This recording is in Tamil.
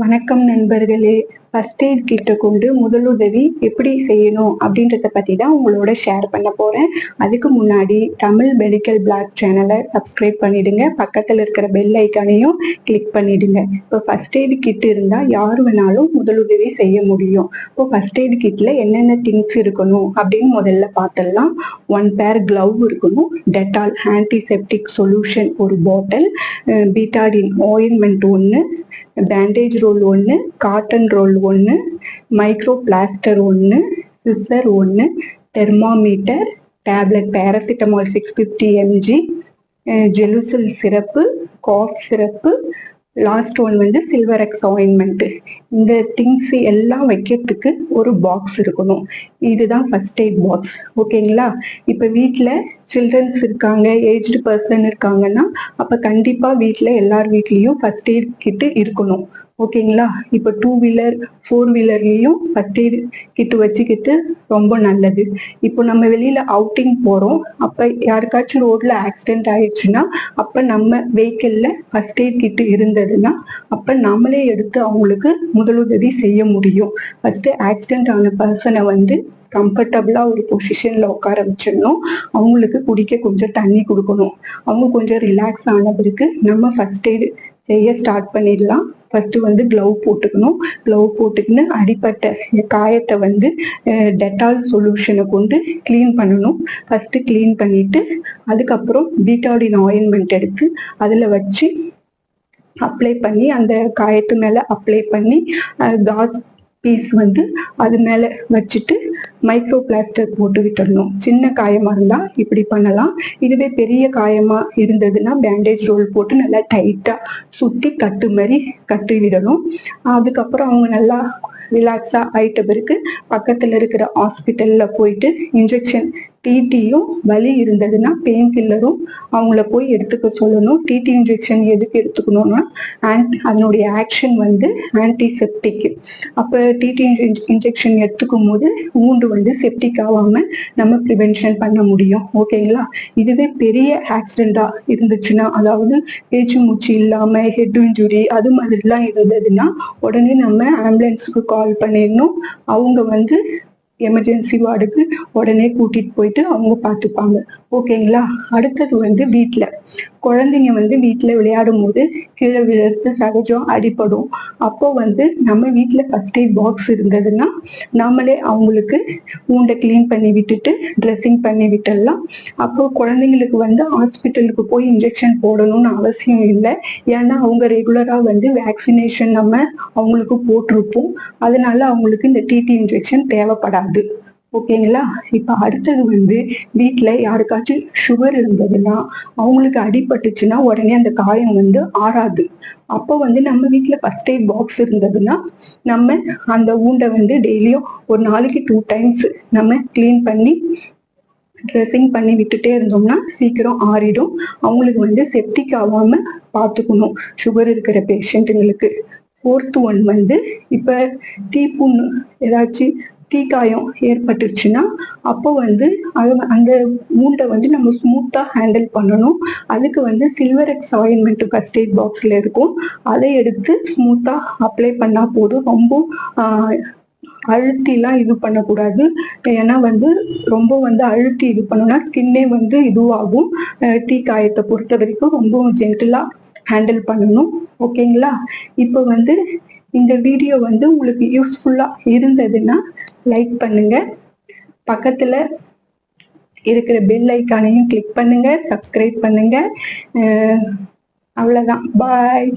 வணக்கம் நண்பர்களே. ஃபர்ஸ்ட் எய்ட் கிட்ட கொண்டு முதலுதவி எப்படி செய்யணும் அப்படின்றத பற்றி தான் உங்களோட ஷேர் பண்ண போகிறேன். அதுக்கு முன்னாடி தமிழ் மெடிக்கல் பிளாக் சேனலை சப்ஸ்கிரைப் பண்ணிடுங்க. பக்கத்தில் இருக்கிற பெல் ஐக்கானையும் கிளிக் பண்ணிடுங்க. இப்போ ஃபர்ஸ்ட் எய்ட் கிட் இருந்தால் யார் வேணாலும் முதலுதவி செய்ய முடியும். இப்போ ஃபர்ஸ்ட் எய்ட் கிட்டில் என்னென்ன திங்ஸ் இருக்கணும் அப்படின்னு முதல்ல பார்த்துடலாம். 1 பேர் க்ளவ் இருக்கணும், டெட்டால் ஆன்டிசெப்டிக் சொல்யூஷன் ஒரு bottle, Betadine ointment 1, bandage roll 1, cotton roll 1, micro plaster 1, scissor 1, thermometer, tablet paracetamol 650 mg, Gelusil syrup, cough syrup, last one வந்து சில்வர் எக்ஸ் ஆயின்மெண்ட். இந்த திங்ஸ் எல்லாம் வைக்கிறதுக்கு ஒரு பாக்ஸ் இருக்கணும். இதுதான் ஃபர்ஸ்ட் எய்ட் பாக்ஸ். ஓகேங்களா? இப்போ வீட்டில் சில்ட்ரன்ஸ் இருக்காங்க, ஏஜ்டு பர்சன் இருக்காங்கன்னா அப்போ கண்டிப்பாக வீட்டில் எல்லார் வீட்லேயும் ஃபர்ஸ்ட் எய்ட் கிட்டு இருக்கணும். ஓகேங்களா? இப்போ 2 வீலர் 4 வீலர்லேயும் ஃபர்ஸ்ட் எய்ட் கிட்டு வச்சுக்கிட்டு ரொம்ப நல்லது. இப்போ நம்ம வெளியில் அவுட்டிங் போகிறோம், அப்போ யாருக்காச்சும் ரோட்டில் ஆக்சிடென்ட் ஆயிடுச்சுன்னா அப்போ நம்ம வெஹிக்கிளில் ஃபர்ஸ்ட் எய்ட் கிட்டு இருந்ததுன்னா அப்போ நம்மளே எடுத்து அவங்களுக்கு முதலுதவி செய்ய முடியும். ஃபர்ஸ்ட் ஆக்சிடென்ட் ஆன பர்சனை வந்து கம்ஃபர்டபுளாக ஒரு பொசிஷனில் உட்கார வச்சிடணும். அவங்களுக்கு குடிக்க கொஞ்சம் தண்ணி கொடுக்கணும். அவங்க கொஞ்சம் ரிலாக்ஸ் ஆன பிறகு நம்ம ஃபர்ஸ்ட் எய்டு செய்ய ஸ்டார்ட் பண்ணிடலாம். ஃபர்ஸ்ட் வந்து க்ளவ் போட்டுக்கணும். க்ளவ் போட்டுக்கின்னு அடிப்பட்ட காயத்தை வந்து டெட்டால் சொல்யூஷனை கொண்டு க்ளீன் பண்ணணும். ஃபர்ஸ்ட் க்ளீன் பண்ணிட்டு அதுக்கப்புறம் பீட்டாடின் ஆயின்மெண்ட் எடுத்து அதில் வச்சு அப்ளை பண்ணி அந்த காயத்து மேலே அப்ளை பண்ணி காஸ் பீஸ் வந்து அது மேலே வச்சுட்டு மைக்ரோ பிளாஸ்டர் போட்டு விட்டுடணும். சின்ன காயமாக இருந்தால் இப்படி பண்ணலாம். இதுவே பெரிய காயமாக இருந்ததுன்னா பேண்டேஜ் ரோல் போட்டு நல்லா டைட்டாக சுற்றி கட்டு மாதிரி கட்டி விடணும். அதுக்கப்புறம் அவங்க நல்லா ரிலாக்ஸாக ஆயிட்ட பிறகு பக்கத்தில் இருக்கிற ஹாஸ்பிட்டலில் போயிட்டு இன்ஜெக்ஷன் டிடியும் வலி இருந்ததுன்னா பெயின் கில்லரும் அவங்கள போய் எடுத்துக்க சொல்லணும். டிடி இன்ஜெக்ஷன் எதுக்கு எடுத்துக்கணும்னா அதனுடைய ஆக்ஷன் வந்து ஆன்டிசெப்டிக். அப்போ டிடி இன்ஜெக்ஷன் எடுத்துக்கும் போது ஊண்டு வந்து செப்டிக் ஆகாமல் நம்ம ப்ரிவென்ஷன் பண்ண முடியும். ஓகேங்களா? இதுவே பெரிய ஆக்சிடெண்ட்டாக இருந்துச்சுன்னா, அதாவது பேச்சு மூச்சு இல்லாமல் ஹெட் இன்ஜுரி அது மாதிரிலாம் இருந்ததுன்னா உடனே நம்ம ஆம்புலன்ஸுக்கு கால் பண்ணிடணும். அவங்க வந்து எமர்ஜென்சி வார்டுக்கு உடனே கூட்டிட்டு போயிட்டு அவங்க பார்த்துப்பாங்க. ஓகேங்களா? அடுத்தது வந்து வீட்டில் குழந்தைங்க வந்து வீட்டில் விளையாடும் போது கீழே விழுறது சகஜம், அடிப்படும். அப்போ வந்து நம்ம வீட்டில் ஃபர்ஸ்ட் எய்ட் பாக்ஸ் இருந்ததுன்னா நம்மளே அவங்களுக்கு ஊண்டை க்ளீன் பண்ணி விட்டுட்டு ட்ரெஸ்ஸிங் பண்ணி விட்டுடலாம். அப்போ குழந்தைங்களுக்கு வந்து ஹாஸ்பிட்டலுக்கு போய் இன்ஜெக்ஷன் போடணும்னு அவசியம் இல்லை. ஏன்னா அவங்க ரெகுலராக வந்து வேக்சினேஷன் நம்ம அவங்களுக்கு போட்டிருப்போம். அதனால அவங்களுக்கு இந்த டிடி இன்ஜெக்ஷன் தேவைப்படாது. ஓகேங்களா? இப்போ அடுத்தது வந்து வீட்டில் யாருக்காச்சும் சுகர் இருந்ததுன்னா அவங்களுக்கு அடிபட்டுச்சுன்னா உடனே அந்த காயம் வந்து ஆறாது. அப்போ வந்து நம்ம வீட்டில் ஃபர்ஸ்ட் எய்ட் பாக்ஸ் இருந்ததுன்னா நம்ம அந்த ஊண்டை வந்து டெய்லியும் ஒரு நாளைக்கு 2 டைம்ஸ் நம்ம க்ளீன் பண்ணி ட்ரெஸ்ஸிங் பண்ணி விட்டுட்டே இருந்தோம்னா சீக்கிரம் ஆறிடும். அவங்களுக்கு வந்து செப்டிக் ஆகாமல் பார்த்துக்கணும் சுகர் இருக்கிற பேஷண்ட்டுங்களுக்கு. 4th ஒன் வந்து இப்போ தீப்புண்ணு ஏதாச்சும் தீக்காயம் ஏற்பட்டுருச்சுன்னா அப்போ வந்து அந்த ஊண்டை வந்து நம்ம ஸ்மூத்தாக ஹேண்டில் பண்ணணும். அதுக்கு வந்து Silverex ointment first eight பாக்ஸில் இருக்கும். அதை எடுத்து ஸ்மூத்தாக அப்ளை பண்ணால் போதும். ரொம்ப அழுத்திலாம் இது பண்ணக்கூடாது. ஏன்னா வந்து ரொம்ப வந்து அழுத்தி இது பண்ணோம்னா ஸ்கின்னே வந்து இதுவாகும். தீக்காயத்தை பொறுத்த வரைக்கும் ரொம்ப ஜென்டிலாக ஹேண்டில் பண்ணணும். ஓகேங்களா? இப்போ வந்து இந்த வீடியோ வந்து உங்களுக்கு யூஸ்ஃபுல்லாக இருந்ததுன்னா லைக் பண்ணுங்க. பக்கத்தில் இருக்கிற பெல் ஐக்கானையும் கிளிக் பண்ணுங்க, சப்ஸ்கிரைப் பண்ணுங்க. அவ்வளோதான். பாய்.